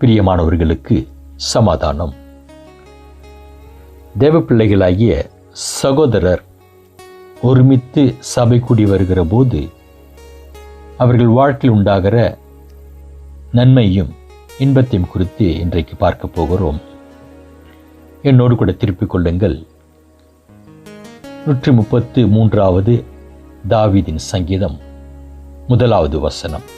பிரியமானவர்களுக்கு சமாதானம். தேவ பிள்ளைகளாகிய சகோதரர் ஒருமித்து சபை கூடி வருகிற போது அவர்கள் வாழ்க்கையில் உண்டாகிற நன்மையும் இன்பத்தையும் குறித்து இன்றைக்கு பார்க்க போகிறோம். என்னோடு கூட திருப்பிக் கொள்ளுங்கள். 133வது தாவீதின் சங்கீதம் 1வது வசனம்.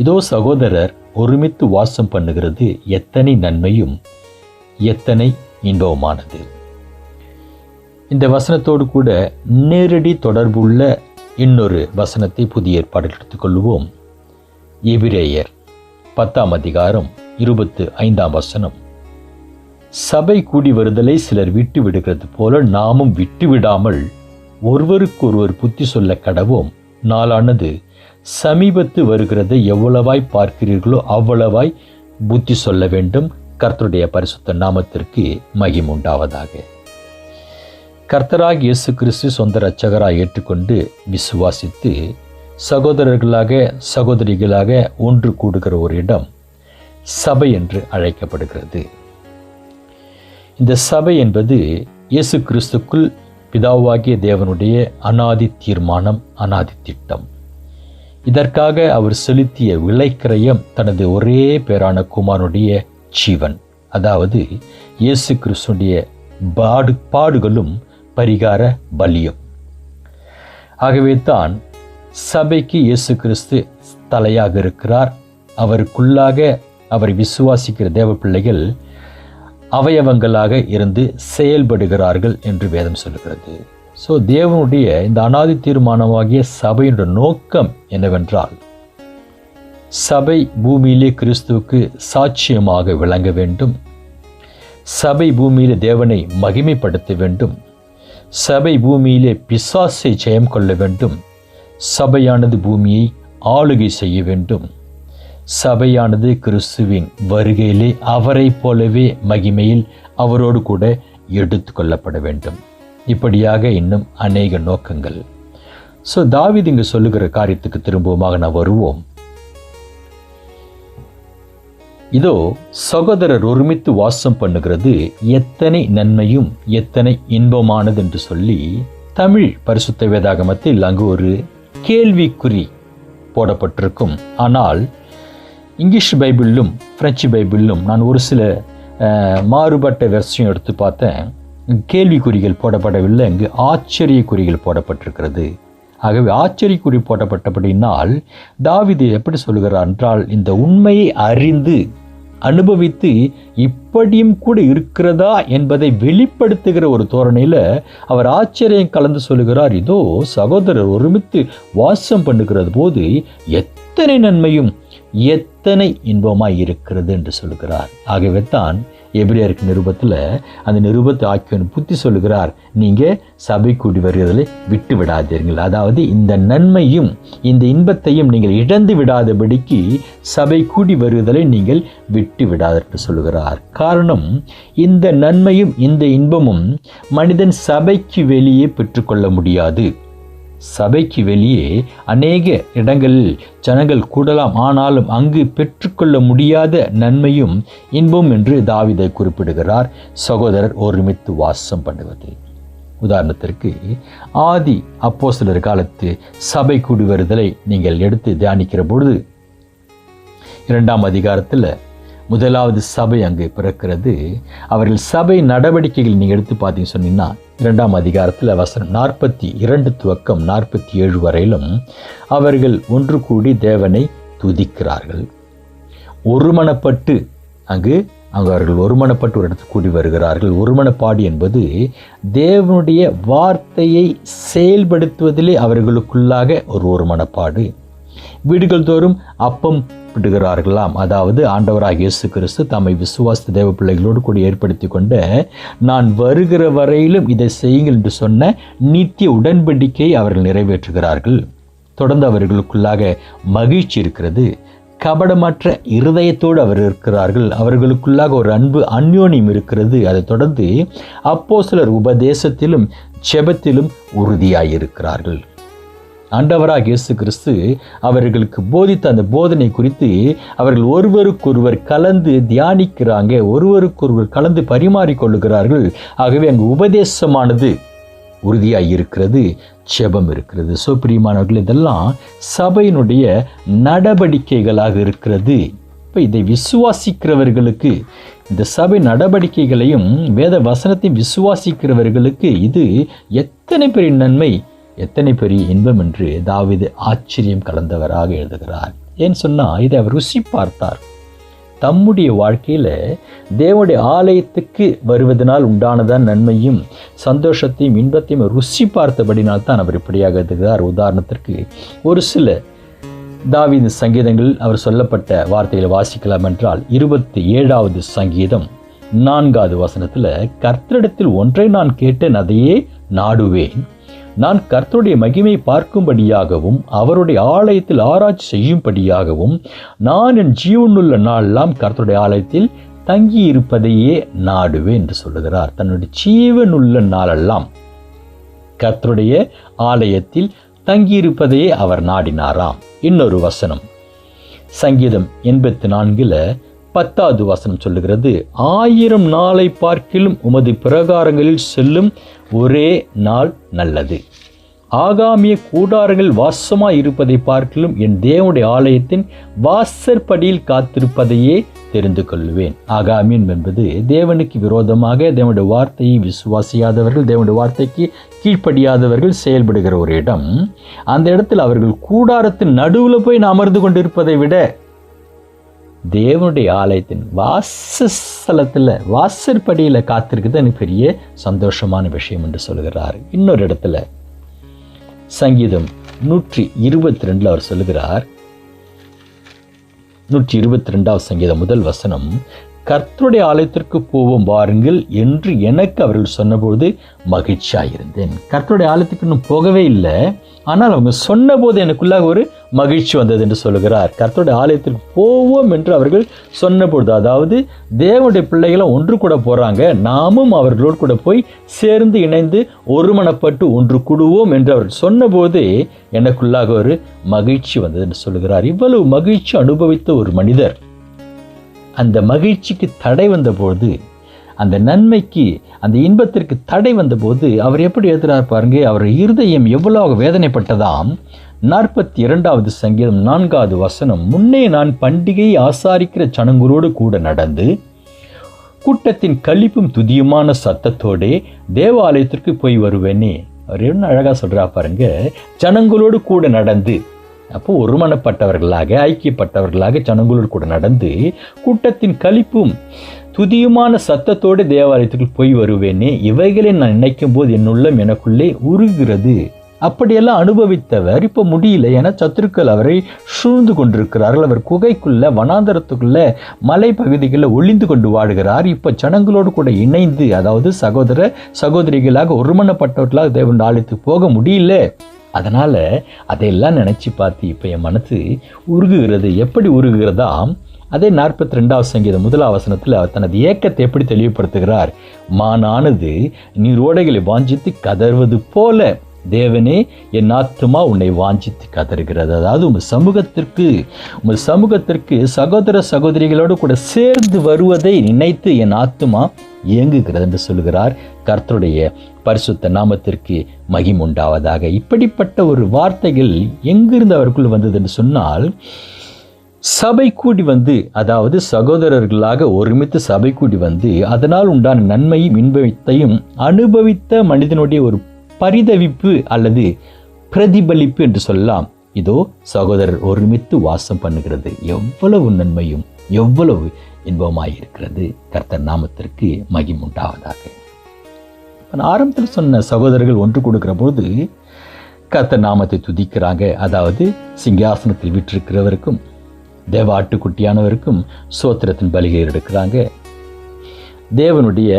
இதோ சகோதரர் ஒருமித்து வாசம் பண்ணுகிறது எத்தனை நன்மையும் எத்தனை இன்பமானது. இந்த வசனத்தோடு கூட நேரடி தொடர்புள்ள இன்னொரு வசனத்தை புதிய ஏற்பாடில் எடுத்துக்கொள்வோம். எபிரேயர் 10ஆம் அதிகாரம் 25ஆம் வசனம். சபை கூடி வருதலை சிலர் விட்டு விடுகிறது போல நாமும் விட்டுவிடாமல் ஒருவருக்கொருவர் புத்தி சொல்ல கடவோம். நாளானது சமீபத்து வருகிறதை எவ்வளவாய் பார்க்கிறீர்களோ அவ்வளவாய் புத்தி சொல்ல வேண்டும். கர்த்தருடைய பரிசுத்த நாமத்திற்கு மகிமை உண்டாவதாக. கர்த்தராகிய இயேசு கிறிஸ்து சொந்த இரட்சகராய் ஏற்றுக்கொண்டு விசுவாசித்து சகோதரர்களாக சகோதரிகளாக ஒன்று கூடுகிற ஒரு இடம் சபை என்று அழைக்கப்படுகிறது. இந்த சபை என்பது இயேசு கிறிஸ்துக்குள் பிதாவாகிய தேவனுடைய அநாதி தீர்மானம், அநாதி திட்டம். இதற்காக அவர் செலுத்திய விலைக்கிரயம் தனது ஒரே பேரான குமாரனுடைய ஜீவன், அதாவது இயேசு கிறிஸ்துடைய பாடுகளும் பரிகார பலியும். ஆகவே தான் சபைக்கு இயேசு கிறிஸ்து தலையாக இருக்கிறார். அவருக்குள்ளாக அவரை விசுவாசிக்கிற தேவ பிள்ளைகள் அவயவங்களாக இருந்து செயல்படுகிறார்கள் என்று வேதம் சொல்கிறது. ஸோ தேவனுடைய இந்த அநாதி தீர்மானமாகிய சபையினுடைய நோக்கம் என்னவென்றால், சபை பூமியிலே கிறிஸ்துவுக்கு சாட்சியமாக விளங்க வேண்டும். சபை பூமியிலே தேவனை மகிமைப்படுத்த வேண்டும். சபை பூமியிலே பிசாசை ஜெயம் கொள்ள வேண்டும். சபையானது பூமியை ஆளுகை செய்ய வேண்டும். சபையானது கிறிஸ்துவின் வருகையிலே அவரை போலவே மகிமையில் அவரோடு கூட எடுத்து கொள்ளப்பட வேண்டும். இப்படியாக இன்னும் அநேக நோக்கங்கள். ஸோ தாவீது இங்கு சொல்லுகிற காரியத்துக்கு திரும்பவுமாக நான் வருவோம். இதோ சகோதரர் ஒருமித்து வாசம் பண்ணுகிறது எத்தனை நன்மையும் எத்தனை இன்பமானது என்று சொல்லி தமிழ் பரிசுத்த வேதாகமத்தில் அங்கு ஒரு கேள்விக்குறி போடப்பட்டிருக்கும். ஆனால் இங்கிலீஷ் பைபிளிலும் பிரெஞ்சு பைபிளிலும் நான் ஒரு சில மாறுபட்ட வெர்ஷன் எடுத்து பார்த்தேன். கேள்விக்குறிகள் போடப்படவில்லை, இங்கு ஆச்சரியக்குறிகள் போடப்பட்டிருக்கிறது. ஆகவே ஆச்சரியக்குறி போடப்பட்டபடினால் தாவீது எப்படி சொல்கிறார் என்றால், இந்த உண்மையை அறிந்து அனுபவித்து இப்படியும் கூட இருக்கிறதா என்பதை வெளிப்படுத்துகிற ஒரு தோரணையில் அவர் ஆச்சரியம் கலந்து சொல்லுகிறார். இதோ சகோதரர் ஒருமித்து வாசம் பண்ணுகிறது போது எத்தனை நன்மையும் எத்தனை இன்பமாய் இருக்கிறது என்று சொல்லுகிறார். ஆகவே தான் எபிரேயருக்கு நிருபத்தில் அந்த நிருபத்தை ஆக்கியோன் புத்தி சொல்லுகிறார், நீங்கள் சபை கூடி வருகிறதை விட்டு விடாதீர்கள். அதாவது இந்த நன்மையும் இந்த இன்பத்தையும் நீங்கள் இழந்து விடாதபடிக்கு சபை கூடி வருவதை நீங்கள் விட்டு விடாத என்று சொல்லுகிறார். காரணம், இந்த நன்மையும் இந்த இன்பமும் மனிதன் சபைக்கு வெளியே பெற்றுக்கொள்ள முடியாது. சபைக்கு வெளியே அநேக இடங்களில் ஜனங்கள் கூடலாம், ஆனாலும் அங்கு பெற்றுக்கொள்ள முடியாத நன்மையும் இன்பம் என்று தாவீதை குறிப்பிடுகிறார். சகோதரர் ஒருமித்து வாசம் பண்ணுவது. உதாரணத்திற்கு ஆதி அப்போஸ்தலர் காலத்து சபை கூடி வருதலை நீங்கள் எடுத்து தியானிக்கிற பொழுது 2ஆம் அதிகாரத்தில் முதலாவது சபை அங்கு பிறக்கிறது. அவர்கள் சபை நடவடிக்கைகள் நீங்கள் எடுத்து பார்த்தீங்க சொன்னீங்கன்னா 2ஆம் அதிகாரத்தில் வசனம் 42 துவக்கம் 47 வரையிலும் அவர்கள் ஒன்று கூடி தேவனை துதிக்கிறார்கள். ஒருமனப்பட்டு அங்கு அவர்கள் ஒருமனப்பட்டு ஒரு இடத்துக்கு கூடி வருகிறார்கள். ஒருமனப்பாடு என்பது தேவனுடைய வார்த்தையை செயல்படுத்துவதிலே அவர்களுக்குள்ளாக ஒரு ஒருமனப்பாடு. வீடுகள் தோறும் அப்பம் விடுகிறார்களாம். அதாவது ஆண்டவராகிய இயேசு கிறிஸ்து தம்மை விசுவாச தேவ பிள்ளைகளோடு கூட ஏற்படுத்தி கொண்ட நான் வருகிற வரையிலும் இதை செய்யுங்கள் என்று சொன்ன நித்திய உடன்படிக்கையை அவர்கள் நிறைவேற்றுகிறார்கள். தொடர்ந்து அவர்களுக்குள்ளாக மகிழ்ச்சி இருக்கிறது. கபடமற்ற இருதயத்தோடு அவர் இருக்கிறார்கள். அவர்களுக்குள்ளாக ஒரு அன்பு அந்யோன்யம் இருக்கிறது. அதை தொடர்ந்து அப்போஸ்தலர் உபதேசத்திலும் ஜெபத்திலும் உறுதியாயிருக்கிறார்கள். ஆண்டவராக இயேசு கிறிஸ்து அவர்களுக்கு போதித்த அந்த போதனை குறித்து அவர்கள் ஒருவருக்கொருவர் கலந்து தியானிக்கிறாங்க, ஒருவருக்கொருவர் கலந்து பரிமாறிக்கொள்ளுகிறார்கள். ஆகவே அங்கு உபதேசமானது உறுதியாக இருக்கிறது, ஜெபம் இருக்கிறது. பிரியமானவர்கள், இதெல்லாம் சபையினுடைய நடவடிக்கைகளாக இருக்கிறது. இப்போ இதை விசுவாசிக்கிறவர்களுக்கு, இந்த சபை நடவடிக்கைகளையும் வேத வசனத்தை விசுவாசிக்கிறவர்களுக்கு இது எத்தனை பெரிய நன்மை, எத்தனை பெரிய இன்பம் என்று தாவீது ஆச்சரியம் கலந்தவராக எழுதுகிறார். ஏன்னு சொன்னால் இதை அவர் ருசி பார்த்தார். தம்முடைய வாழ்க்கையில் தேவனுடைய ஆலயத்துக்கு வருவதனால் உண்டானதான் நன்மையும் சந்தோஷத்தையும் இன்பத்தையும் ருசி பார்த்தபடினால்தான் அவர் இப்படியாக எழுதுகிறார். உதாரணத்திற்கு ஒரு சில தாவீது சங்கீதங்கள் அவர் சொல்லப்பட்ட வார்த்தைகளை வாசிக்கலாம் என்றால் 27வது சங்கீதம் 4வது வசனத்தில், கர்த்தரிடத்தில் ஒன்றை நான் கேட்டேன், அதையே நாடுவேன். நான் கர்த்தருடைய மகிமை பார்க்கும்படியாகவும் அவருடைய ஆலயத்தில் ஆராய்ச்சி செய்யும்படியாகவும் நான் என் ஜீவனுள்ள நாளெல்லாம் கர்த்தருடைய ஆலயத்தில் தங்கி இருப்பதையே நாடுவேன் என்று சொல்லுகிறார். தன்னுடைய ஜீவனுள்ள நாளெல்லாம் கர்த்தருடைய ஆலயத்தில் தங்கியிருப்பதையே அவர் நாடினாராம். இன்னொரு வசனம் சங்கீதம் 84ல் 10வது வசனம் சொல்லுகிறது, 1000 நாளை பார்க்கிலும் உமது பிரகாரங்களில் செல்லும் ஒரே நாள் நல்லது. ஆகாமிய கூடாரங்கள் வாசமாய் இருப்பதை பார்க்கிலும் என் தேவனுடைய ஆலயத்தின் வாசற்படியில் காத்திருப்பதையே தெரிந்து கொள்வேன். ஆகாமியம் என்பது தேவனுக்கு விரோதமாக தேவனுடைய வார்த்தையை விசுவாசியாதவர்கள், தேவனுடைய வார்த்தைக்கு கீழ்ப்படியாதவர்கள் செயல்படுகிற ஒரு இடம். அந்த இடத்தில் அவர்கள் கூடாரத்தின் நடுவில் போய் அமர்ந்து கொண்டிருப்பதை விட தேவனுடைய ஆலயத்தின் வாசஸ்தலத்தில் வாசற்படியில் காத்திருக்குது எனக்கு பெரிய சந்தோஷமான விஷயம் என்று சொல்கிறார். இன்னொரு இடத்துல சங்கீதம் 122 அவர் சொல்லுகிறார், 122வது சங்கீதம் 1 வசனம், கர்த்தருடைய ஆலயத்திற்கு போவோம் வாருங்கள் என்று எனக்கு அவர்கள் சொன்னபோது மகிழ்ச்சியாயிருந்தேன். கர்த்தருடைய ஆலயத்துக்கு இன்னும் போகவே இல்லை, ஆனால் அவங்க சொன்னபோது எனக்குள்ளாக ஒரு மகிழ்ச்சி வந்தது என்று சொல்லுகிறார். கர்த்தருடைய ஆலயத்திற்கு போவோம் என்று அவர்கள் சொன்னபொழுது, அதாவது தேவனுடைய பிள்ளைகளும் ஒன்று கூட போகிறாங்க, நாமும் அவர்களோடு கூட போய் சேர்ந்து இணைந்து ஒருமனப்பட்டு ஒன்று கூடுவோம் என்று அவர்கள் சொன்னபோது எனக்குள்ளாக ஒரு மகிழ்ச்சி வந்தது என்று சொல்லுகிறார். இவ்வளவு மகிழ்ச்சி அனுபவித்த ஒரு மனிதர் அந்த மகிழ்ச்சிக்கு தடை வந்தபோது, அந்த நன்மைக்கு அந்த இன்பத்திற்கு தடை வந்தபோது அவர் எப்படி எழுதுகிறார் பாருங்க. அவர் இருதயம் எவ்வளவு வேதனைப்பட்டதாம். 42வது சங்கீதம் 4வது வசனம், முன்னே நான் பண்டிகையை ஆசாரிக்கிற ஜனங்களோடு கூட நடந்து கூட்டத்தின் களிப்பும் துதியுமான சத்தத்தோடே தேவாலயத்திற்கு போய் வருவேனே. அவர் என்ன அழகா சொல்றா பாருங்க, ஜனங்களோடு கூட நடந்து, அப்போ ஒருமனப்பட்டவர்களாக ஐக்கியப்பட்டவர்களாக ஜனங்களோடு கூட நடந்து கூட்டத்தின் களிப்பும் துதியுமான சத்தத்தோடு தேவாலயத்துக்கு போய் வருவேனே. இவைகளை நான் நினைக்கும் போது என்னுள்ளம் எனக்குள்ளே உருகிறது. அப்படியெல்லாம் அனுபவித்தவர் இப்போ முடியல. ஏன்னா சத்துருக்கள் அவரை சூழ்ந்து கொண்டிருக்கிறார்கள். அவர் குகைக்குள்ள வனாந்தரத்துக்குள்ள மலை பகுதிகளில் ஒளிந்து கொண்டு வாடுகிறார். இப்போ ஜனங்களோடு கூட இணைந்து, அதாவது சகோதர சகோதரிகளாக ஒருமனப்பட்டவர்களாக தேவனுடைய ஆலயத்துக்கு போக முடியல. அதனால் அதையெல்லாம் நினச்சி பார்த்து இப்போ என் மனசு உருகுகிறது. எப்படி உருகுகிறதா? அதே 42வது சங்கீதம் 1வது வசனத்தில் அவர் தனது ஏக்கத்தை எப்படி தெளிவுபடுத்துகிறார். மானானது நீரோடைகளை வாஞ்சித்து கதறுவது போல தேவனே என் ஆத்துமா உன்னை வாஞ்சித்து கதறுகிறது. அதாவது உமது சமூகத்திற்கு சகோதர சகோதரிகளோடு கூட சேர்ந்து வருவதை நினைத்து என் ஆத்துமா இயங்குகிறது என்று சொல்கிறார். கர்த்தருடைய பரிசுத்த நாமத்திற்கு மகிமை உண்டாவதாக. இப்படிப்பட்ட ஒரு வார்த்தைகள் எங்கிருந்து அவருக்குள் வந்தது என்று சொன்னால், சபை கூடி வந்து, அதாவது சகோதரர்களாக ஒருமித்து சபை கூடி வந்து அதனால் உண்டான நன்மையும் இன்பத்தையும் அனுபவித்த மனிதனுடைய ஒரு பரிதவிப்பு அல்லது பிரதிபலிப்பு என்று சொல்லலாம். இதோ சகோதரர் ஒருமித்து வாசம் பண்ணுகிறது, எவ்வளவு நன்மையும் எவ்வளவு இன்பமாயிருக்கிறது. கர்த்தர் நாமத்திற்கு மகிமை உண்டாவதாக. ஆரம்பத்தில் சொன்ன சகோதரர்கள் ஒன்று கொடுக்கிற போது கர்த்தர் நாமத்தை துதிக்கிறாங்க. அதாவது சிங்காசனத்தில் வீற்றிருக்கிறவருக்கும் தேவ ஆட்டுக்குட்டியானவருக்கும் சோத்திரத்தின் பலிகை எடுக்கிறாங்க. தேவனுடைய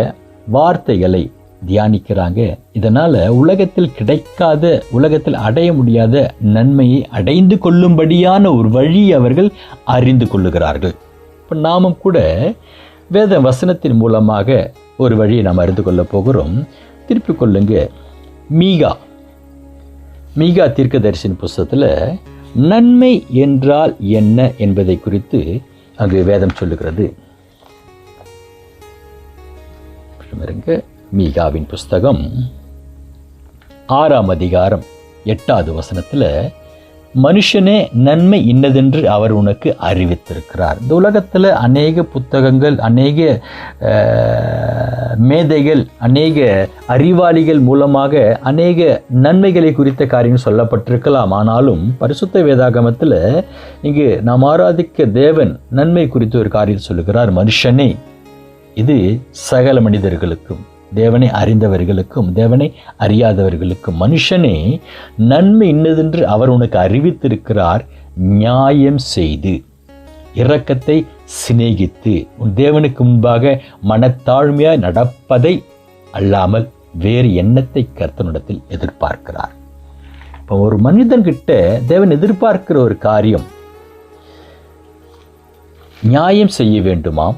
வார்த்தைகளை தியானிக்கிறாங்க. இதனால் உலகத்தில் கிடைக்காத, உலகத்தில் அடைய முடியாத நன்மையை அடைந்து கொள்ளும்படியான ஒரு வழி அவர்கள் அறிந்து கொள்ளுகிறார்கள். இப்போ நாமும் கூட வேத வசனத்தின் மூலமாக ஒரு வழியை நாம் அறிந்து கொள்ள போகிறோம். திருப்பிக் கொள்ளுங்க, மீகா மீகா தீர்க்கதரிசியின் புஸ்தகத்தில் நன்மை என்றால் என்ன என்பதை குறித்து அங்கு வேதம் சொல்லுகிறது. மீகாவின் புஸ்தகம் 6ஆம் அதிகாரம் 8வது வசனத்தில், மனுஷனே நன்மை இன்னதென்று அவர் உனக்கு அறிவித்திருக்கிறார். இந்த உலகத்தில் அநேக புத்தகங்கள், அநேக மேதைகள், அநேக அறிவாளிகள் மூலமாக அநேக நன்மைகளை குறித்த காரியம் சொல்லப்பட்டிருக்கலாம். ஆனாலும் பரிசுத்த வேதாகமத்தில் இங்கு நாம் ஆராதிக்க தேவன் நன்மை குறித்து ஒரு காரியம் சொல்லுகிறார். மனுஷனே, இது சகல மனிதர்களுக்கும், தேவனை அறிந்தவர்களுக்கும் தேவனை அறியாதவர்களுக்கும், மனுஷனே நன்மை இன்னதென்று அவர் உனக்கு அறிவித்திருக்கிறார். நியாயம் செய்து இரக்கத்தை சிநேகித்து உன் தேவனுக்கு முன்பாக மனத்தாழ்மையாய் நடப்பதை அல்லாமல் வேறு எண்ணத்தை கர்த்தனிடத்தில் எதிர்பார்க்கிறார். இப்போ ஒரு மனிதன்கிட்ட தேவன் எதிர்பார்க்கிற ஒரு காரியம், நியாயம் செய்ய வேண்டுமாம்,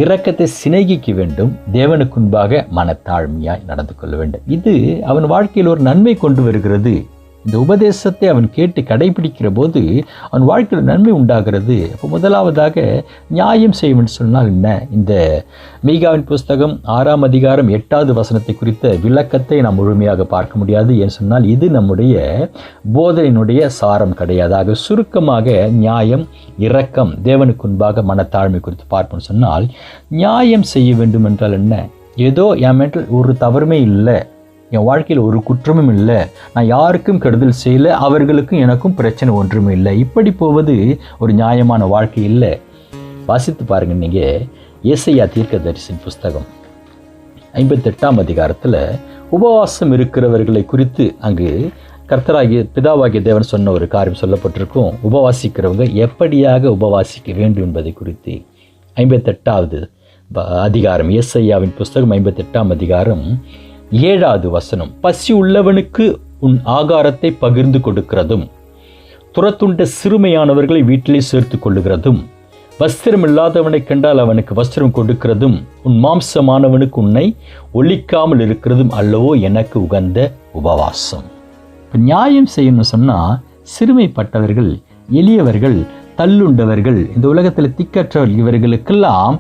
இரக்கத்தை சிநேகிக்க வேண்டும், தேவனுக்கு முன்பாக மனத்தாழ்மையாய் நடந்து கொள்ள வேண்டும். இது அவன் வாழ்க்கையில் ஒரு நன்மை கொண்டு வருகிறது. இந்த உபதேசத்தை அவன் கேட்டு கடைபிடிக்கிற போது அவன் வாழ்க்கையில் நன்மை உண்டாகிறது. அப்போ முதலாவதாக நியாயம் செய்யும் சொன்னால் என்ன? இந்த மீகாவின் புஸ்தகம் 6ஆம் அதிகாரம் 8வது வசனத்தை குறித்த விளக்கத்தை நாம் முழுமையாக பார்க்க முடியாது. ஏன் சொன்னால் இது நம்முடைய போதனையினுடைய சாரம் கிடையாது. சுருக்கமாக நியாயம், இரக்கம், தேவனுக்கு முன்பாக மனத்தாழ்மை குறித்து பார்ப்போம்னு சொன்னால், நியாயம் செய்ய வேண்டும் என்றால் என்ன? ஏதோ என் மேல் ஒரு தவறுமே இல்லை, என் வாழ்க்கையில் ஒரு குற்றமும் இல்லை, நான் யாருக்கும் கெடுதல் செய்யலை, அவர்களுக்கும் எனக்கும் பிரச்சனை ஒன்றுமே இல்லை, இப்படி போவது ஒரு நியாயமான வாழ்க்கை இல்லை. வாசித்து பாருங்க. நீங்கள் ஏசாயா தீர்க்கதரிசியின் புஸ்தகம் 58ஆம் அதிகாரத்தில் உபவாசம் இருக்கிறவர்களை குறித்து அங்கு கர்த்தராகிய பிதாவாகிய தேவன் சொன்ன ஒரு காரியம் சொல்லப்பட்டிருக்கும். உபவாசிக்கிறவங்க எப்படியாக உபவாசிக்க வேண்டும் என்பதை குறித்து 58வது அதிகாரம், ஏசாயாவின் புஸ்தகம் 58ஆம் அதிகாரம் 7வது வசனம், பசி உள்ளவனுக்கு உன் ஆகாரத்தை பகிர்ந்து கொடுக்கிறதும், துரத்துண்ட சிறுமையானவர்களை வீட்டிலே சேர்த்து கொள்ளுகிறதும், வஸ்திரம் இல்லாதவனை கண்டால் அவனுக்கு வஸ்திரம் கொடுக்கிறதும், உன் மாம்சமானவனுக்கு உன்னை ஒழிக்காமல் இருக்கிறதும் அல்லவோ எனக்கு உகந்த உபவாசம். இப்போ நியாயம் செய்யணும்னு சொன்னால், சிறுமைப்பட்டவர்கள், எளியவர்கள், தள்ளுண்டவர்கள், இந்த உலகத்தில் திக்கற்றவர்கள், இவர்களுக்கெல்லாம்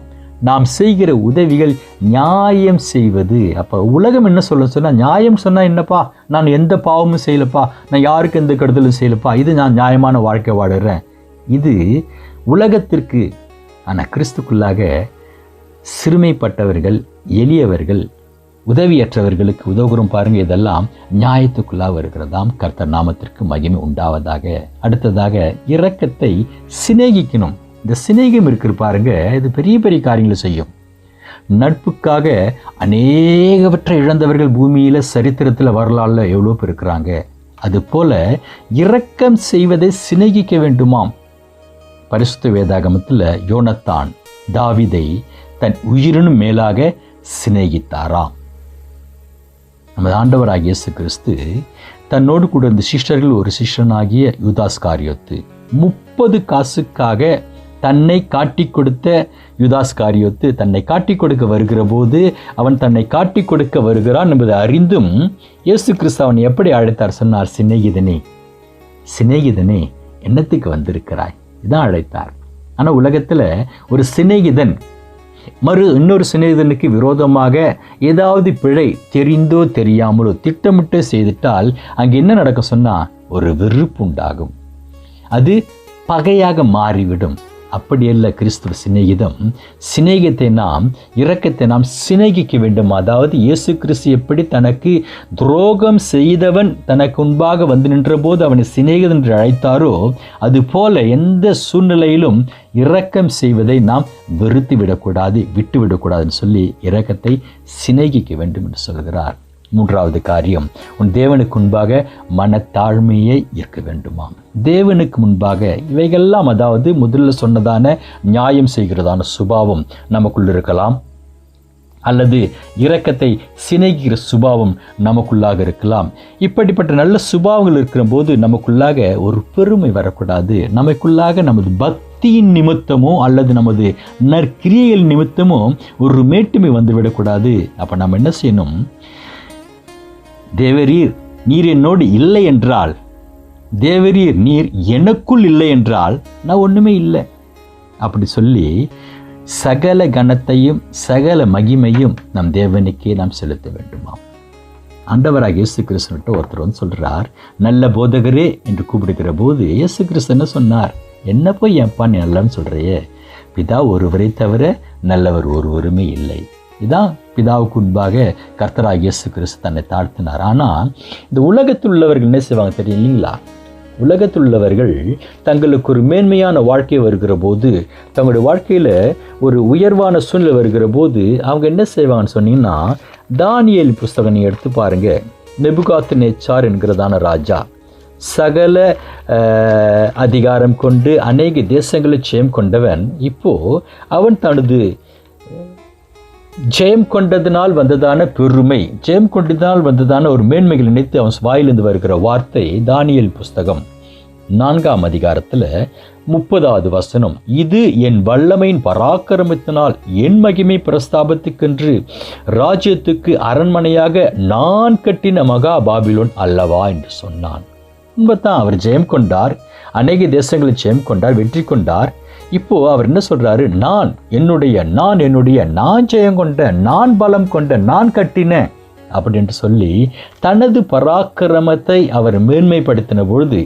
நாம் செய்கிற உதவிகள் நியாயம் செய்வது. அப்போ உலகம் என்ன சொன்னால், நியாயம் சொன்னால் என்னப்பா, நான் எந்த பாவமும் செய்யலப்பா, நான் யாருக்கு எந்த கெடுதலும் செய்யலப்பா, இது நான் நியாயமான வாழ்க்கை வாடுறேன். இது உலகத்திற்கு. ஆனால் கிறிஸ்துக்குள்ளாக சிறுமைப்பட்டவர்கள், எளியவர்கள், உதவியற்றவர்களுக்கு உதவுகிறோம் பாருங்க, இதெல்லாம் நியாயத்துக்குள்ளாக வருகிறதாம். கர்த்தர் நாமத்திற்கு மகிமை உண்டாவதாக. அடுத்ததாக இரக்கத்தை சிநேகிக்கணும். இந்த சிநேகம் இருக்கிற பாருங்க, இது பெரிய பெரிய காரியங்களை செய்யும். நட்புக்காக அநேகவற்றை இழந்தவர்கள் பூமியில் சரித்திரத்தில் வரலாறுல எவ்வளோ பேர் இருக்கிறாங்க. அதுபோல இரக்கம் செய்வதை சிநேகிக்க வேண்டுமாம். பரிசுத்த வேதாகமத்தில் யோனத்தான் தாவீதை தன் உயிரினும் மேலாக சிநேகித்தாராம். நமது ஆண்டவராகிய இயேசு கிறிஸ்து தன்னோடு கூட இருந்த சிஷ்டர்கள் ஒரு சிஷ்யனாகிய யூதாஸ்காரியோத்து 30 காசுக்காக தன்னை காட்டி கொடுத்த யூதாஸ்காரியோத்து தன்னை காட்டி கொடுக்க வருகிற போது அவன் தன்னை காட்டி கொடுக்க வருகிறான் என்பதை அறிந்தும் இயேசு கிறிஸ்து அவன் எப்படி அழைத்தார் சொன்னார், சிநேகிதனே, சிநேகிதனே, என்னத்துக்கு வந்திருக்கிறாய், இதான் அழைத்தார். ஆனால் உலகத்தில் ஒரு சிநேகிதன் இன்னொரு சிநேகிதனுக்கு விரோதமாக ஏதாவது பிழை தெரிந்தோ தெரியாமலோ திட்டமிட்டு செய்துட்டால் அங்கே என்ன நடக்க சொன்னால் ஒரு வெறுப்பு உண்டாகும், அது பகையாக மாறிவிடும். அப்படியல்ல கிறிஸ்துவ சிநேகிதம். சிநேகத்தை நாம், இரக்கத்தை நாம் சிநேகிக்க வேண்டும். அதாவது இயேசு கிறிஸ்து எப்படி தனக்கு துரோகம் செய்தவன் தனக்கு முன்பாக வந்து நின்ற போது அவனை சிநேகிதன் என்று அழைத்தாரோ, அதுபோல எந்த சூழ்நிலையிலும் இரக்கம் செய்வதை நாம் வெறுத்து விடக்கூடாது, விட்டுவிடக்கூடாதுன்னு சொல்லி இரக்கத்தை சிநேகிக்க வேண்டும் என்று சொல்கிறார். 3வது காரியம், உன் தேவனுக்கு முன்பாக மனத்தாழ்மையை இருக்க வேண்டுமாம். தேவனுக்கு முன்பாக இவைகள்லாம், அதாவது முதல்ல சொன்னதான நியாயம் செய்கிறதான சுபாவம் நமக்குள்ள இருக்கலாம், அல்லது இரக்கத்தை சிநேகிக்கிற சுபாவம் நமக்குள்ளாக இருக்கலாம். இப்படிப்பட்ட நல்ல சுபாவங்கள் இருக்கிற போது நமக்குள்ளாக ஒரு பெருமை வரக்கூடாது. நமக்குள்ளாக நமது பக்தியின் நிமித்தமோ அல்லது நமது நற்கிரியைகள் நிமித்தமோ ஒரு மேட்டுமை வந்துவிடக்கூடாது. அப்போ நம்ம என்ன செய்யணும், தேவரீர் நீர் என்னோடு இல்லை என்றால், தேவரீர் நீர் எனக்குள் இல்லை என்றால் நான் ஒன்றுமே இல்லை அப்படி சொல்லி சகல கனத்தையும் சகல மகிமையும் நம் தேவனுக்கே நாம் செலுத்த வேண்டுமா? ஆண்டவராக இயேசு கிறிஸ்துவிட்ட ஒருத்தர் வந்து சொல்கிறார், நல்ல போதகரே என்று கூப்பிடுகிற போது இயேசு கிறிஸ்து என்ன சொன்னார்? என்ன போய் ஏன்ப்பா நீ நல்லன்னு சொல்கிறையே? பிதா ஒருவரை தவிர நல்லவர் ஒருவருமே இல்லை. இதான் பிதாவுக்கு முன்பாக கர்த்தராகிய இயேசு கிறிஸ்து தன்னை தாழ்த்தினார். ஆனால் இந்த உலகத்தில் உள்ளவர்கள் என்ன செய்வாங்க தெரியும் இல்லைங்களா? உலகத்தில் உள்ளவர்கள் தங்களுக்கு ஒரு மேன்மையான வாழ்க்கை வருகிற போது, தங்களுடைய வாழ்க்கையில் ஒரு உயர்வான சூழ்நிலை வருகிற போது அவங்க என்ன செய்வாங்கன்னு சொன்னீங்கன்னா, தானியேல் புஸ்தகம் நீ எடுத்து பாருங்க. நேபுகாத்நேச்சார் என்கிறதான ராஜா சகல அதிகாரம் கொண்டு அநேக தேசங்களை ஜெயம் கொண்டவன். இப்போ அவன் தனது ஜெயம் கொண்டதினால் வந்ததான பெருமை, ஜெயம் கொண்டதினால் வந்ததான ஒரு மேன்மைகள் நினைத்து அவன் வாயிலிருந்து வருகிற வார்த்தை தானியேல் புஸ்தகம் 4ஆம் அதிகாரத்தில் 30வது வசனம், இது என் வல்லமையின் பராக்கிரமத்தினால் என் மகிமை பிரஸ்தாபத்துக்கென்று ராஜ்யத்துக்கு அரண்மனையாக நான் கட்டின மகா பாபிலோன் அல்லவா என்று சொன்னான். உண்மைத்தான், அவர் ஜெயம் கொண்டார், அநேக தேசங்களை ஜெயம் கொண்டார், வெற்றி கொண்டார். இப்போ அவர் என்ன சொல்றாரு? நான் ஜெயம் கொண்ட, நான் பலம் கொண்ட, நான் கட்டின அப்படின்னு சொல்லி தனது பராக்கிரமத்தை அவர் மேன்மைப்படுத்தின பொழுது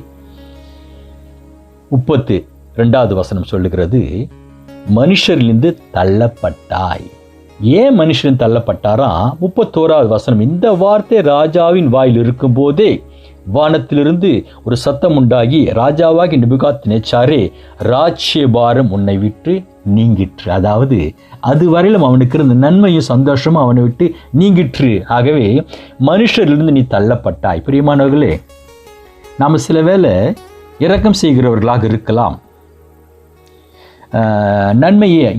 32வது வசனம் சொல்லுகிறது, மனுஷரிலிருந்து தள்ளப்பட்டாய். ஏன் மனுஷன் தள்ளப்பட்டாரா? 31வது வசனம், இந்த வார்த்தை ராஜாவின் வாயில் இருக்கும் போதே வானத்திலிருந்து ஒரு சத்தம் உண்டாகி, ராஜாவாகி நேபுகாத்நேச்சாரே, ராஜ்யபாரம் உன்னை விட்டு நீங்கிற்று. அதாவது அதுவரையிலும் அவனுக்கு இருந்த நன்மையும் சந்தோஷமும் அவனை விட்டு நீங்கிற்று. ஆகவே மனுஷரிலிருந்து நீ தள்ளப்பட்டாய். பிரியமானவர்களே, நாம் சில வேளை இரக்கம் செய்கிறவர்களாக இருக்கலாம், நன்மையை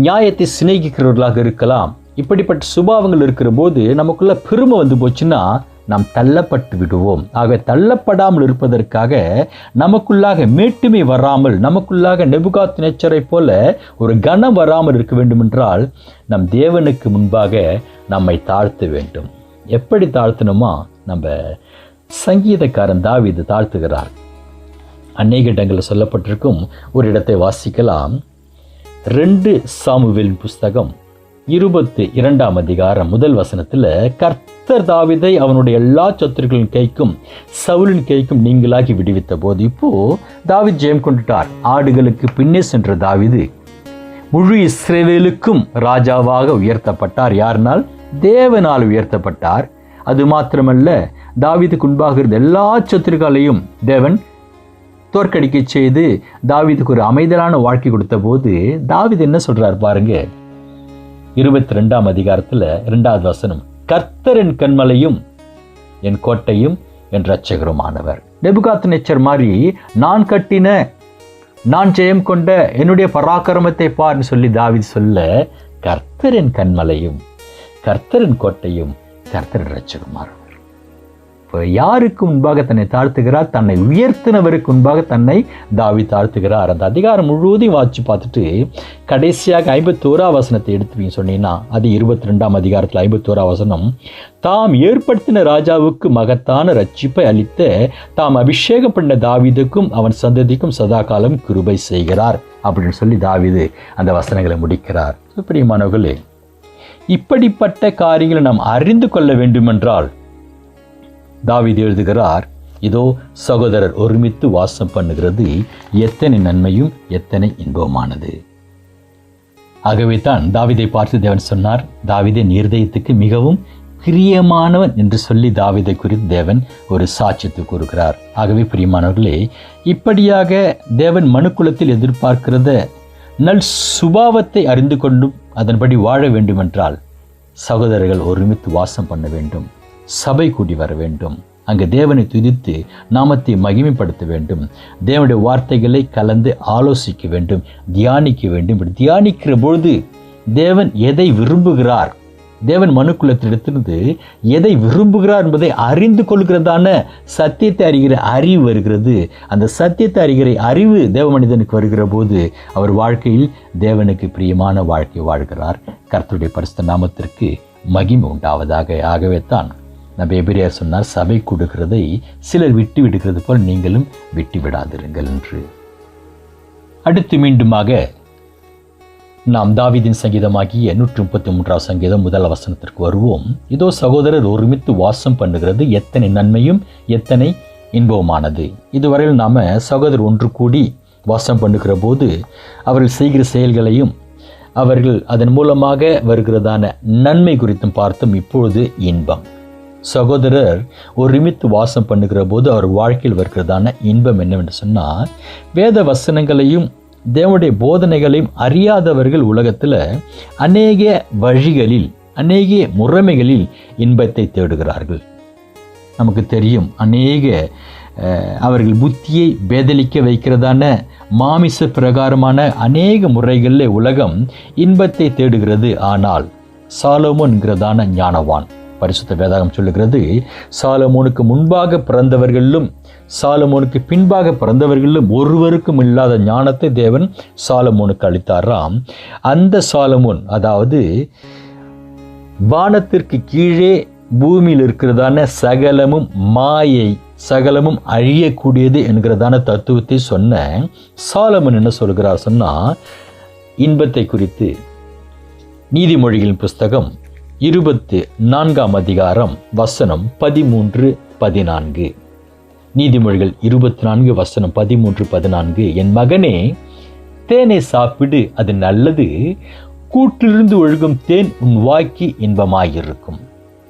நியாயத்தை சிநேகிக்கிறவர்களாக இருக்கலாம். இப்படிப்பட்ட சுபாவங்கள் இருக்கிற போது நமக்குள்ள பெருமை வந்து போச்சுன்னா நாம் தள்ளப்பட்டு விடுவோம். ஆக தள்ளப்படாமல் இருப்பதற்காக நமக்குள்ளாக மேட்டுமை வராமல், நமக்குள்ளாக நேபுகாத்நேச்சாரை போல ஒரு கனம் வராமல் இருக்க வேண்டும் என்றால் நம் தேவனுக்கு முன்பாக நம்மை தாழ்த்த வேண்டும். எப்படி தாழ்த்தணுமா? நம்ம சங்கீதக்காரன் தாவீது தாழ்த்துகிறார். அநேக இடங்களில் சொல்லப்பட்டிருக்கும் ஒரு இடத்தை வாசிக்கலாம். 2 சாமுவேலின் புஸ்தகம் 22ஆம் அதிகாரம் 1 வசனத்தில், கர்த்தர் தாவீதை அவனுடைய எல்லா சத்துருக்களின் கைக்கும் சவுலின் கைக்கும் நீங்களாகி விடுவித்த போது, இப்போ தாவீது ஜெயம் கொண்டுட்டார். ஆடுகளுக்கு பின்னே சென்ற தாவீது முழு இஸ்ரவேலுக்கும் ராஜாவாக உயர்த்தப்பட்டார். யாருனால்? தேவனால் உயர்த்தப்பட்டார். அது மாத்திரமல்ல, தாவீதுக்கு முன்பாக இருந்த எல்லா சத்துருக்களையும் தேவன் தோற்கடிக்க செய்து தாவீதுக்கு ஒரு அமைதலான வாழ்க்கை கொடுத்த போது தாவீது என்ன சொல்றார் பாருங்க. 22ஆம் அதிகாரத்தில் 2வது வசனம், கர்த்தர் என் கன்மலையும் என் கோட்டையும் என் இரட்சகருமானவர். நேபுகாத்நேச்சார் மாதிரி நான் கட்டின, நான் ஜெயம் கொண்ட, என்னுடைய பராக்கிரமத்தை பார்ன்னு சொல்லி தாவீது சொல்ல, கர்த்தர் என் கன்மலையும் கர்த்தர் என் கோட்டையும் கர்த்தர் இரட்சகருமானவர். யாருக்கு முன்பாக தன்னை தாழ்த்துகிறார்? தன்னை உயர்த்தினவருக்கு முன்பாக தன்னை தாவீது தாழ்த்துகிறார். அந்த அதிகாரம் முழுவதையும் வாசிச்சு பார்த்துட்டு கடைசியாக 51ஆம் வசனத்தை எடுத்துவீங்க சொன்னீங்கன்னா, அது 22ஆம் அதிகாரத்தில் 51ஆம் வசனம், தாம் ஏற்படுத்தின ராஜாவுக்கு மகத்தான ரட்சிப்பை அளித்த தாம் அபிஷேகம் பண்ண தாவீதுக்கும் அவன் சந்ததிக்கும் சதா காலம் கிருபை செய்கிறார் அப்படின்னு சொல்லி தாவீது அந்த வசனங்களை முடிக்கிறார். பிரியமானவர்களே, இப்படிப்பட்ட காரியங்களை நாம் அறிந்து கொள்ள வேண்டுமென்றால் தாவீது எழுதுகிறார், இதோ சகோதரர் ஒருமித்து வாசம் பண்ணுகிறது எத்தனை நன்மையும் எத்தனை இன்பமானது. ஆகவே தான் தாவீதை பார்த்து தேவன் சொன்னார், தாவீதே இருதயத்துக்கு மிகவும் பிரியமானவன் என்று சொல்லி தாவீதை குறித்து தேவன் ஒரு சாட்சியத்தை கூறுகிறார். ஆகவே பிரியமானவர்களே, இப்படியாக தேவன் மனுக்குலத்தில் எதிர்பார்க்கிறத நல் சுபாவத்தை அறிந்து கொண்டும் அதன்படி வாழ வேண்டுமென்றால் சகோதரர்கள் ஒருமித்து வாசம் பண்ண வேண்டும், சபை கூடி வர வேண்டும், அங்கு தேவனை துதித்து நாமத்தை மகிமைப்படுத்த வேண்டும், தேவனுடைய வார்த்தைகளை கலந்து ஆலோசிக்க வேண்டும், தியானிக்க வேண்டும். இப்படி தியானிக்கிற பொழுது தேவன் எதை விரும்புகிறார், தேவன் மனுக்குலத்திலிருந்து எதை விரும்புகிறார் என்பதை அறிந்து கொள்கிறதான சத்தியத்தை அறிகிற அறிவு வருகிறது. அந்த சத்தியத்தை அறிகிற அறிவு தேவ மனிதனுக்கு வருகிற போது அவர் வாழ்க்கையில் தேவனுக்கு பிரியமான வாழ்க்கை வாழ்கிறார். கர்த்தருடைய பரிசுத்த நாமத்திற்கு மகிமை உண்டாவதாக. ஆகவே தான் நம்ம எபிரேயர் சொன்னார், சபை கொடுக்கிறதை சிலர் விட்டு விடுகிறது போல் நீங்களும் விட்டு விடாதிருங்கள் என்று. அடுத்து மீண்டுமாக நாம் தாவீதின் சங்கீதமாகிய 133 சங்கீதம் 1 வசனத்திற்கு வருவோம். இதோ சகோதரர் ஒருமித்து வாசம் பண்ணுகிறது எத்தனை நன்மையும் எத்தனை இன்பமானது. இதுவரையில் நாம சகோதரர் ஒன்று கூடி வாசம் பண்ணுகிற போது அவர்கள் செய்கிற செயல்களையும் அவர்கள் அதன் மூலமாக வருகிறதான நன்மை குறித்தும் பார்த்தோம். இப்பொழுது இன்பம். சகோதரர் ஒருமித்து வாசம் பண்ணுகிற போது அவர் வாழ்க்கையில் வருகிறதான இன்பம் என்னவென்று சொன்னால், வேத வசனங்களையும் தேவனுடைய போதனைகளையும் அறியாதவர்கள் உலகத்தில் அநேக வழிகளில் அநேக முறைமைகளில் இன்பத்தை தேடுகிறார்கள். நமக்கு தெரியும், அநேக அவர்கள் புத்தியை பேதலிக்க வைக்கிறதான மாமிச பிரகாரமான அநேக முறைகளில் உலகம் இன்பத்தை தேடுகிறது. ஆனால் சாலமோன்கிறதான ஞானவான், பரிசுத்த வேதாகம் சொல்லுகிறது, சாலமோனுக்கு முன்பாக பிறந்தவர்களும் சாலமோனுக்கு பின்பாக பிறந்தவர்களும் ஒருவருக்கும் இல்லாத ஞானத்தை தேவன் சாலமோனுக்கு அளித்தாராம். அந்த சாலமோன், அதாவது வானத்திற்கு கீழே பூமியில் இருக்கிறதான சகலமும் மாயை, சகலமும் அழியக்கூடியது என்கிறதான தத்துவத்தை சொன்ன சாலமோன் என்ன சொல்கிறார் சொன்னா, இன்பத்தை குறித்து நீதிமொழிகளின் புஸ்தகம் 24 அதிகாரம் வசனம் 13-14. நீதிமொழிகள் 24 வசனம் 13-14. என் மகனே, தேனை சாப்பிடு, அது நல்லது. கூட்டிலிருந்து ஒழுகும் தேன் உன் வாய்க்கு இன்பமாயிருக்கும்.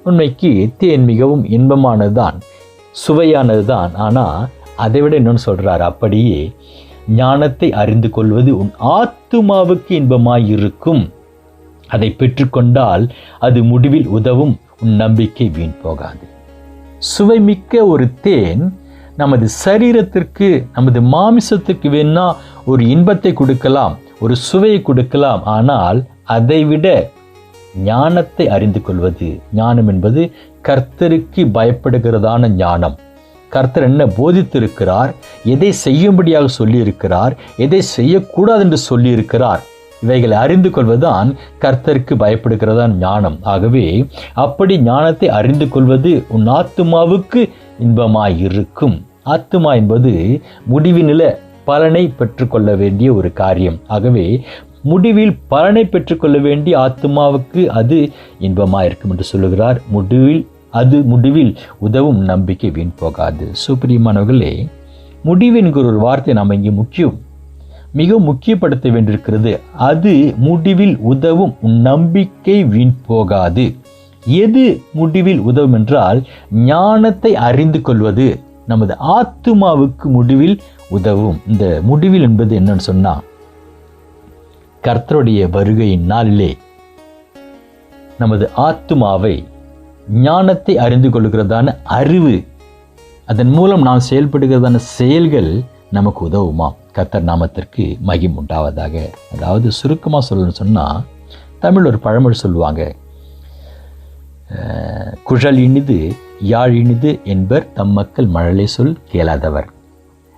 உண்மைக்கு தேன் மிகவும் இன்பமானதுதான், சுவையானதுதான். ஆனால் அதை விட இன்னொன்று சொல்றார், அப்படியே ஞானத்தை அறிந்து கொள்வது உன் ஆத்துமாவுக்கு இன்பமாயிருக்கும். அதை பெற்றுக்கொண்டால் அது முடிவில் உதவும், உன் நம்பிக்கை வீண் போகாது. சுவைமிக்க ஒரு தேன் நமது சரீரத்திற்கு, நமது மாமிசத்துக்கு வேணா ஒரு இன்பத்தை கொடுக்கலாம், ஒரு சுவையை கொடுக்கலாம். ஆனால் அதைவிட ஞானத்தை அறிந்து கொள்வது, ஞானம் என்பது கர்த்தருக்கு பயப்படுகிறதான ஞானம். கர்த்தர் என்ன போதித்திருக்கிறார், எதை செய்யும்படியாக சொல்லியிருக்கிறார், எதை செய்யக்கூடாது என்று சொல்லியிருக்கிறார், இவைகளை அறிந்து கொள்வதுதான் கர்த்தருக்கு பயப்படுகிறதான் ஞானம். ஆகவே அப்படி ஞானத்தை அறிந்து கொள்வது உன் ஆத்துமாவுக்கு இன்பமாயிருக்கும். ஆத்துமா என்பது முடிவினில பலனை பெற்றுக்கொள்ள வேண்டிய ஒரு காரியம். ஆகவே முடிவில் பலனை பெற்றுக்கொள்ள வேண்டிய ஆத்துமாவுக்கு அது இன்பமாயிருக்கும் என்று சொல்லுகிறார். முடிவில் உதவும், நம்பிக்கை வீண் போகாது. சுப்பிரியமானவர்களே, முடிவு என்கிற ஒரு வார்த்தை நாம் இங்கே மிக முக்கியப்படுத்த வேண்டியிருக்கிறது. அது முடிவில் உதவும், நம்பிக்கை வீண் போகாது. எது முடிவில் உதவும் என்றால், ஞானத்தை அறிந்து கொள்வது நமது ஆத்துமாவுக்கு முடிவில் உதவும். இந்த முடிவில் என்பது என்னன்னு சொன்னா, கர்த்தருடைய வருகையின் நாளிலே நமது ஆத்துமாவை ஞானத்தை அறிந்து கொள்கிறதான அறிவு, அதன் மூலம் நாம் செயல்படுகிறதான செயல்கள் நமக்கு உதவுமா? கர்த்தர் நாமத்திற்கு மகிமை உண்டாவதாக. அதாவது சுருக்கமாக சொல்லணும்னு சொன்னால், தமிழ் ஒரு பழமொழி சொல்லுவாங்க, குழல் இனிது யாழ் இனிது என்பர் தம் மக்கள் மழலை சொல் கேளாதவர்.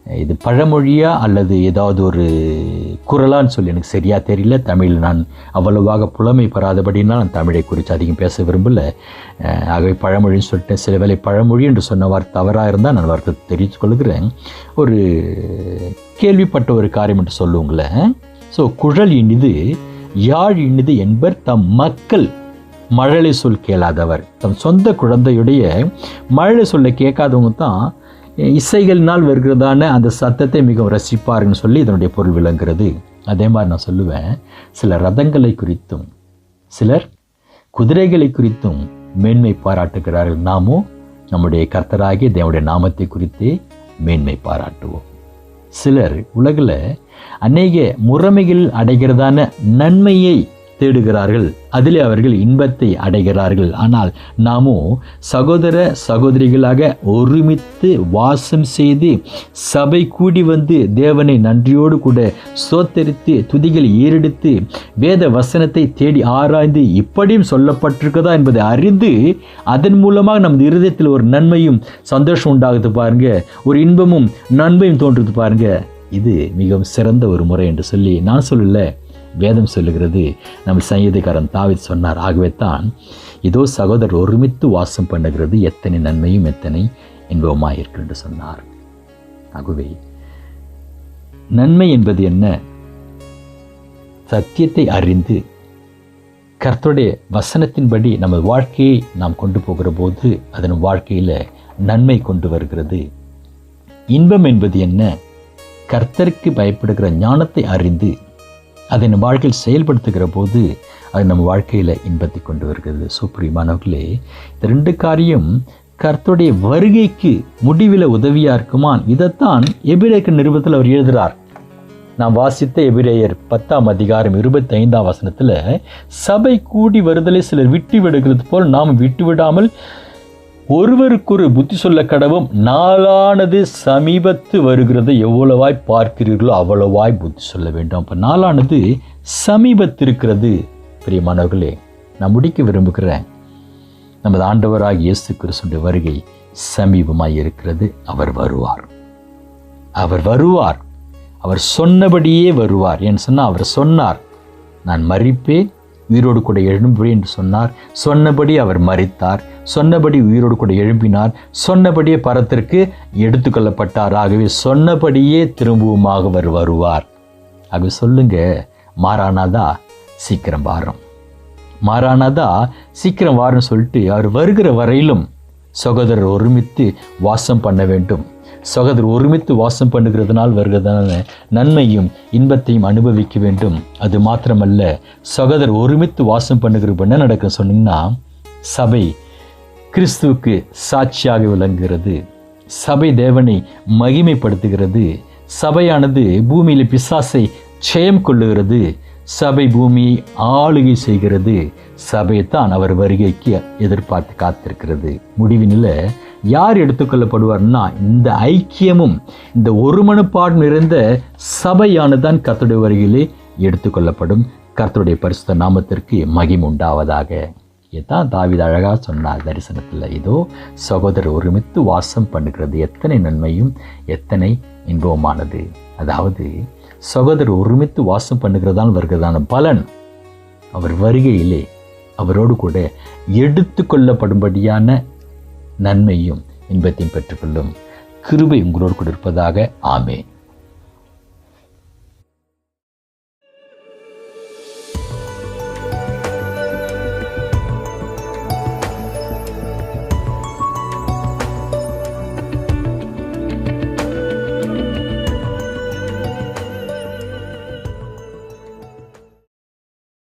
இது பழமொழியா அல்லது ஏதாவது ஒரு குரலான்னு சொல்லி எனக்கு சரியாக தெரியல. தமிழில் நான் அவ்வளவாக புலமை பெறாதபடினா நான் தமிழை குறித்து அதிகம் பேச விரும்பல. ஆகவே பழமொழின்னு சொல்லிட்டேன். சில வேளை பழமொழி என்று சொன்ன வார்த்தை தவறாக இருந்தால் நான் வார்த்தை தெரிவித்து கொள்கிறேன். ஒரு கேள்விப்பட்ட ஒரு காரியம் என்று சொல்லுவோங்களேன். ஸோ குழல் இனிது யாழ் இனிது என்பர் தம் மக்கள் மழலை சொல் கேளாதவர். தம் சொந்த குழந்தையுடைய மழலை சொல்ல கேட்காதவங்க தான் இசைகளினால் வருகிறதான அந்த சத்தத்தை மிகவும் ரசிப்பாருன்னு சொல்லி இதனுடைய பொருள் விளங்குகிறது. அதே மாதிரி நான் சொல்லுவேன், சில ரதங்களை குறித்தும் சிலர் குதிரைகளை குறித்தும் மேன்மை பாராட்டுகிறார்கள். நாமும் நம்முடைய கர்த்தராகிய தேவனுடைய நாமத்தை குறித்தே மேன்மை பாராட்டுவோம். சிலர் உலகில் அநேக முறைமைகளில் அடைகிறதான நன்மையை தேடுகிறார்கள், அதிலே அவர்கள் இன்பத்தை அடைகிறார்கள். ஆனால் நாமும் சகோதர சகோதரிகளாக ஒருமித்து வாசம் செய்து சபை கூடி வந்து தேவனை நன்றியோடு கூட சோத்தரித்து துதிகளை ஏறெடுத்து வேத வசனத்தை தேடி ஆராய்ந்து இப்படியும் சொல்லப்பட்டிருக்கதா என்பதை அறிந்து அதன் மூலமாக நமது இருதயத்தில் ஒரு நன்மையும் சந்தோஷம் உண்டாகுது பாருங்க, ஒரு இன்பமும் நன்மையும் தோன்றுது பாருங்க. இது மிகவும் சிறந்த ஒரு முறை என்று சொல்லி நான் சொல்லல, வேதம் சொல்லுகிறது. நம்ம சங்கீதக்காரன் தாவீது சொன்னார். ஆகவே தான் இதோ சகோதரர் ஒருமித்து வாசம் பண்ணுகிறது எத்தனை நன்மையும் எத்தனை இன்பமாயிருக்கு என்று சொன்னார். ஆகவே நன்மை என்பது என்ன? சத்தியத்தை அறிந்து கர்த்தருடைய வசனத்தின்படி நம்ம வாழ்க்கையை நாம் கொண்டு போகிற போது அதன் வாழ்க்கையில் நன்மை கொண்டு வருகிறது. இன்பம் என்பது என்ன? கர்த்தருக்கு பயப்படுகிற ஞானத்தை அறிந்து அதை நம்ம வாழ்க்கையில் செயல்படுத்துகிற போது அது நம்ம வாழ்க்கையில் இன்பத்தை கொண்டு வருகிறது. பிரியமானவர்களே, இந்த 2 காரியம் கர்த்தருடைய வருகைக்கு முடிவில் உதவியாக இருக்குமான். இதைத்தான் எபிரேயர் நிருபத்தில் அவர் எழுதுகிறார். நாம் வாசித்த எபிரேயர் 10ஆம் அதிகாரம் 25ஆம் வசனத்தில், சபை கூடி வருதலை சிலர் விட்டு விடுகிறது போல் நாம் விட்டு விடாமல் ஒருவருக்கொரு புத்தி சொல்ல கடவும், நாளானது சமீபத்து வருகிறது எவ்வளவாய் பார்க்கிறீர்களோ அவ்வளவாய் புத்தி சொல்ல வேண்டும். அப்போ நாளானது சமீபத்திருக்கிறது. பிரியமானவர்களே, நான் முடிக்க விரும்புகிறேன். நமது ஆண்டவராகிய இயேசு கிறிஸ்துவின் வருகை சமீபமாய் இருக்கிறது. அவர் வருவார். அவர் வருவார். அவர் சொன்னபடியே வருவார். ஏன்னு சொன்னால் அவர் சொன்னார், நான் மரிப்பேன், உயிரோடு கூட எழும்புவேன் என்று சொன்னார். சொன்னபடி அவர் மரித்தார். சொன்னபடி உயிரோடு கூட எழும்பினார். சொன்னபடியே பரத்திற்கு எடுத்துக்கொள்ளப்பட்டார். ஆகவே சொன்னபடியே திரும்பவுமாக அவர் வருவார். ஆகவே சொல்லுங்க, மாறானாதா சீக்கிரம் வாரம், மாறானாதா சீக்கிரம் வாரம் சொல்லிட்டு அவர் வருகிற வரையிலும் சகோதரர் ஒருமித்து வாசம் பண்ண வேண்டும். சகோதரர் ஒருமித்து வாசம் பண்ணுகிறதுனால் வருகிறதான நன்மையும் இன்பத்தையும் அனுபவிக்க வேண்டும். அது மாத்திரமல்ல, சகோதரர் ஒருமித்து வாசம் பண்ணுகிற என்ன நடக்கும் சொன்னீங்கன்னா, சபை கிறிஸ்துவுக்கு சாட்சியாக விளங்குகிறது. சபை தேவனை மகிமைப்படுத்துகிறது. சபையானது பூமியில் பிசாசை ஜெயம் கொள்ளுகிறது. சபை பூமியை ஆளுகை செய்கிறது. சபையைத்தான் அவர் வருகைக்கு எதிர்பார்த்து காத்திருக்கிறது. முடிவினில் யார் எடுத்துக்கொள்ளப்படுவார்னா, இந்த ஐக்கியமும் இந்த ஒருமனப்பாடும் நிறைந்த சபையானதான் கர்த்தருடைய வருகையிலே எடுத்துக்கொள்ளப்படும். கர்த்தருடைய பரிசுத்த நாமத்திற்கு மகிமை உண்டாவதாக. இதுதான் தாவீது அழகாக சொன்னார் தரிசனத்தில், இதோ சகோதரர் ஒருமித்து வாசம் பண்ணுகிறது எத்தனை நன்மையும் எத்தனை இன்பமானது. அதாவது சகோதரர் ஒருமித்து வாசம் பண்ணுகிறதால் வருகிறதான பலன் அவர் வருகையிலே அவரோடு கூட எடுத்துக்கொள்ளப்படும்படியான நன்மையும் இன்பத்தையும் பெற்றுக்கொள்ளும் கிருபை உங்களோடு கூட இருப்பதாக. ஆமென்.